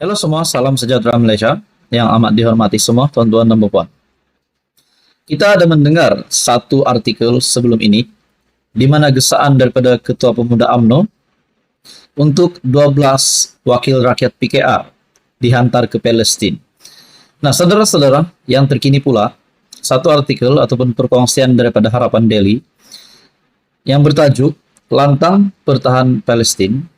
Halo semua, salam sejahtera Malaysia yang amat dihormati semua tuan-tuan dan puan. Kita ada mendengar satu artikel sebelum ini di mana gesaan daripada Ketua Pemuda UMNO untuk 12 wakil rakyat PKR dihantar ke Palestin. Nah, saudara-saudara, yang terkini pula satu artikel ataupun perkongsian daripada Harapan Daily yang bertajuk Lantang Pertahan Palestin,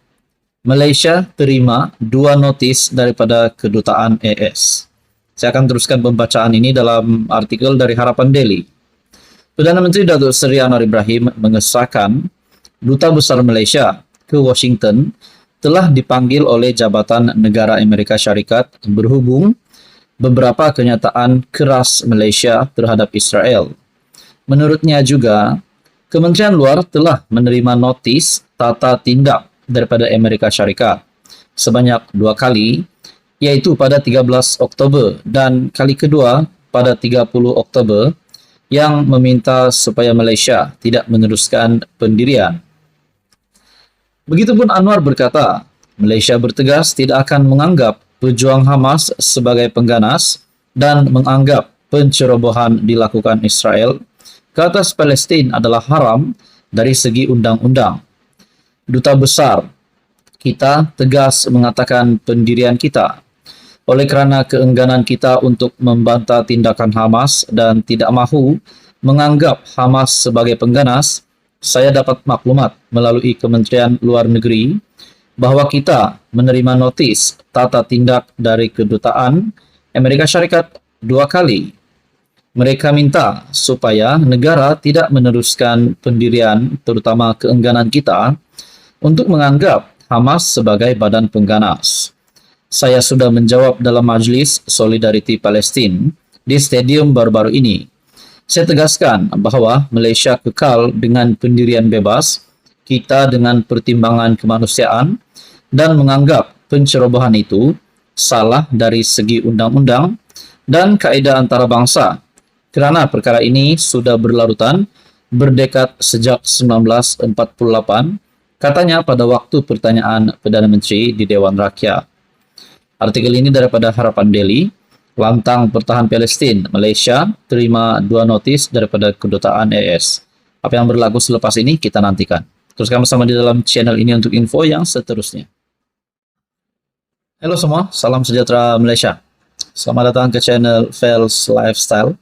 Malaysia terima 2 notis daripada Kedutaan AS. Saya akan teruskan pembacaan ini dalam artikel dari Harapan Daily. Perdana Menteri Datuk Seri Anwar Ibrahim mengesahkan Duta Besar Malaysia ke Washington telah dipanggil oleh Jabatan Negara Amerika Syarikat berhubung beberapa kenyataan keras Malaysia terhadap Israel. Menurutnya juga, Kementerian Luar telah menerima notis tata tindak daripada Amerika Syarikat sebanyak 2 kali, yaitu pada 13 Oktober dan kali kedua pada 30 Oktober yang meminta supaya Malaysia tidak meneruskan pendirian. Begitupun Anwar berkata, Malaysia bertegas tidak akan menganggap pejuang Hamas sebagai pengganas dan menganggap pencerobohan dilakukan Israel ke atas Palestin adalah haram dari segi undang-undang. Duta Besar, kita tegas mengatakan pendirian kita. Oleh kerana keengganan kita untuk membantah tindakan Hamas dan tidak mahu menganggap Hamas sebagai pengganas, saya dapat maklumat melalui Kementerian Luar Negeri bahawa kita menerima notis tata tindak dari Kedutaan Amerika Syarikat 2 kali. Mereka minta supaya negara tidak meneruskan pendirian, terutama keengganan kita, untuk menganggap Hamas sebagai badan pengganas. Saya sudah menjawab dalam Majlis Solidariti Palestin di stadium baru-baru ini. Saya tegaskan bahawa Malaysia kekal dengan pendirian bebas, kita dengan pertimbangan kemanusiaan dan menganggap pencerobohan itu salah dari segi undang-undang dan kaedah antarabangsa kerana perkara ini sudah berlarutan berdekad sejak 1948, katanya pada waktu pertanyaan Perdana Menteri di Dewan Rakyat. Artikel ini daripada Harapan Daily. Lantang Pertahan Palestin, Malaysia terima 2 notis daripada Kedutaan AS. Apa yang berlaku selepas ini kita nantikan. Teruskan bersama di dalam channel ini untuk info yang seterusnya. Halo semua, salam sejahtera Malaysia. Selamat datang ke channel Fels Lifestyle.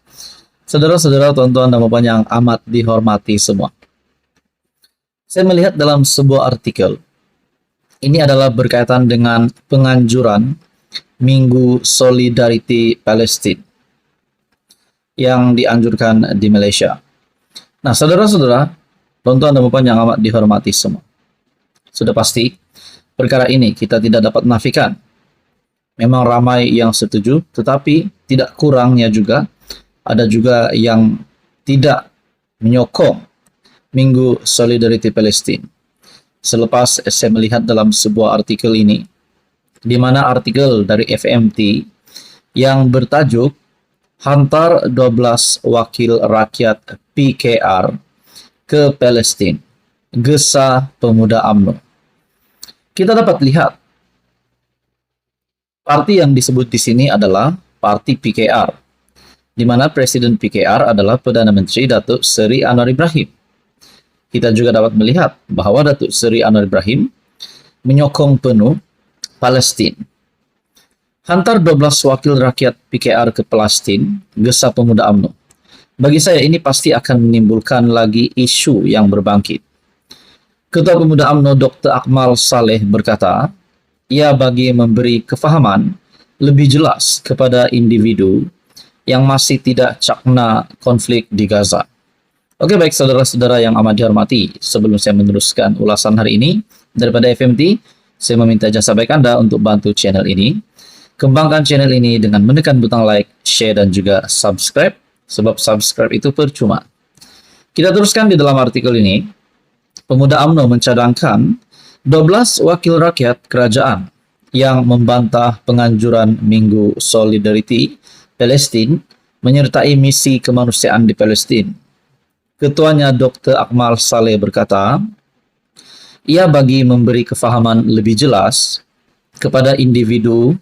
Saudara-saudara, tuan-tuan dan puan yang amat dihormati semua. Saya melihat dalam sebuah artikel, ini adalah berkaitan dengan penganjuran Minggu Solidariti Palestin yang dianjurkan di Malaysia. Nah, saudara-saudara, tuan-tuan dan puan yang amat dihormati semua, sudah pasti perkara ini kita tidak dapat menafikan. Memang ramai yang setuju, tetapi tidak kurangnya juga ada juga yang tidak menyokong Minggu Solidariti Palestin. Selepas saya melihat dalam sebuah artikel ini, di mana artikel dari FMT yang bertajuk Hantar 12 Wakil Rakyat PKR ke Palestin, Gesa Pemuda UMNO. Kita dapat lihat parti yang disebut di sini adalah Parti PKR, di mana Presiden PKR adalah Perdana Menteri Datuk Seri Anwar Ibrahim. Kita juga dapat melihat bahawa Datuk Seri Anwar Ibrahim menyokong penuh Palestin. Hantar 12 wakil rakyat PKR ke Palestin, Gesa Pemuda UMNO. Bagi saya ini pasti akan menimbulkan lagi isu yang berbangkit. Ketua Pemuda UMNO Dr. Akmal Saleh berkata, ia bagi memberi kefahaman lebih jelas kepada individu yang masih tidak cakna konflik di Gaza. Oke, baik saudara-saudara yang amat dihormati, sebelum saya meneruskan ulasan hari ini daripada FMT, saya meminta jasa baik Anda untuk bantu channel ini. Kembangkan channel ini dengan menekan butang like, share dan juga subscribe, sebab subscribe itu percuma. Kita teruskan di dalam artikel ini. Pemuda UMNO mencadangkan 12 wakil rakyat kerajaan yang membantah penganjuran Minggu Solidariti Palestin menyertai misi kemanusiaan di Palestin. Ketuanya Dr. Akmal Saleh berkata, ia bagi memberi kefahaman lebih jelas kepada individu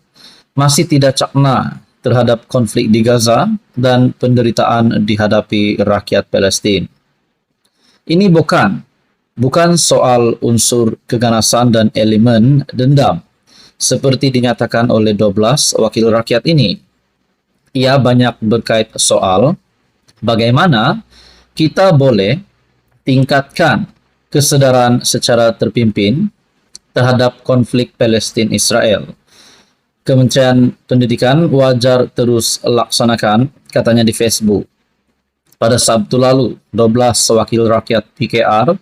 masih tidak cakna terhadap konflik di Gaza dan penderitaan dihadapi rakyat Palestin. Ini bukan soal unsur keganasan dan elemen dendam, seperti dinyatakan oleh 12 wakil rakyat ini. Ia banyak berkait soal bagaimana kita boleh tingkatkan kesadaran secara terpimpin terhadap konflik Palestin-Israel. Kementerian Pendidikan wajar terus laksanakan, katanya di Facebook. Pada Sabtu lalu, 12 wakil rakyat PKR,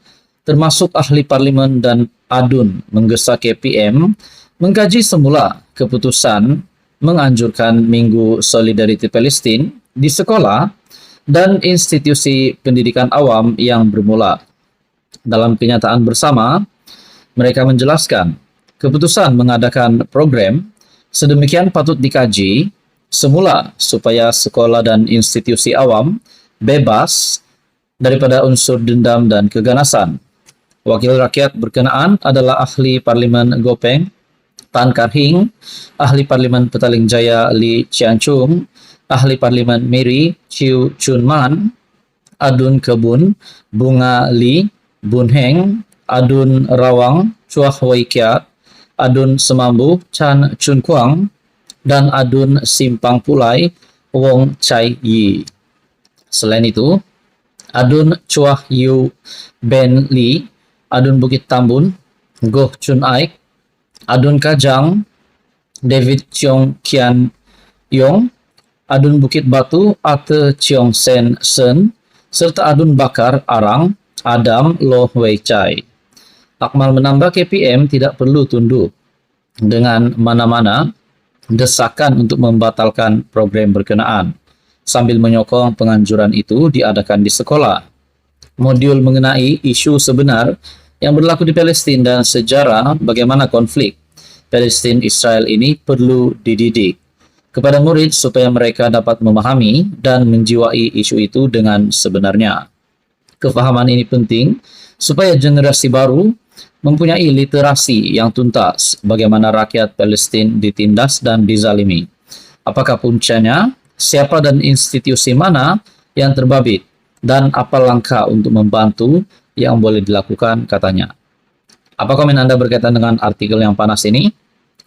termasuk ahli parlimen dan ADUN, menggesa KPM mengkaji semula keputusan menganjurkan Minggu Solidariti Palestin di sekolah dan institusi pendidikan awam yang bermula. Dalam kenyataan bersama, mereka menjelaskan keputusan mengadakan program sedemikian patut dikaji semula supaya sekolah dan institusi awam bebas daripada unsur dendam dan keganasan. Wakil rakyat berkenaan adalah ahli parlimen Gopeng Tan Karhing, ahli parlimen Petaling Jaya Lee Chiang Chung, ahli parlimen Miri Chiu Chun Man, Adun Kebun Bunga Lee Bun Heng, Adun Rawang Chua Hwai Kiat, Adun Semambu Chan Chun Kwang, dan Adun Simpang Pulai Wong Chai Yi. Selain itu, Adun Chua Yu Ben Lee, Adun Bukit Tambun Goh Chun Aik, Adun Kajang David Cheong Kian Yong, Adun Bukit Batu Ate Cheong Sen Sen, serta Adun Bakar Arang Adam Lo Wei Chai. Akmal menambah KPM tidak perlu tunduk dengan mana-mana desakan untuk membatalkan program berkenaan, sambil menyokong penganjuran itu diadakan di sekolah. Modul mengenai isu sebenar yang berlaku di Palestin dan sejarah bagaimana konflik Palestin-Israel ini perlu dididik kepada murid supaya mereka dapat memahami dan menjiwai isu itu dengan sebenarnya. Kefahaman ini penting supaya generasi baru mempunyai literasi yang tuntas bagaimana rakyat Palestin ditindas dan dizalimi. Apakah puncanya, siapa dan institusi mana yang terbabit, dan apa langkah untuk membantu yang boleh dilakukan, katanya. Apa komen Anda berkaitan dengan artikel yang panas ini,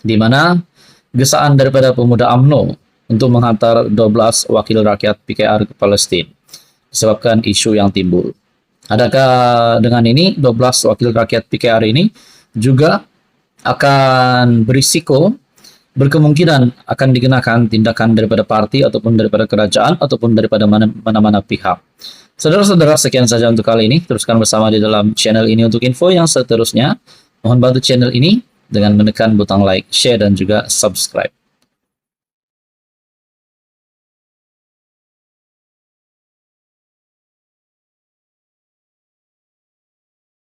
di mana gesaan daripada pemuda UMNO untuk menghantar 12 wakil rakyat PKR ke Palestin disebabkan isu yang timbul? Adakah dengan ini 12 wakil rakyat PKR ini juga akan berisiko, berkemungkinan akan dikenakan tindakan daripada parti ataupun daripada kerajaan ataupun daripada mana-mana pihak? Saudara-saudara, sekian saja untuk kali ini. Teruskan bersama di dalam channel ini untuk info yang seterusnya. Mohon bantu channel ini dengan menekan butang like, share, dan juga subscribe.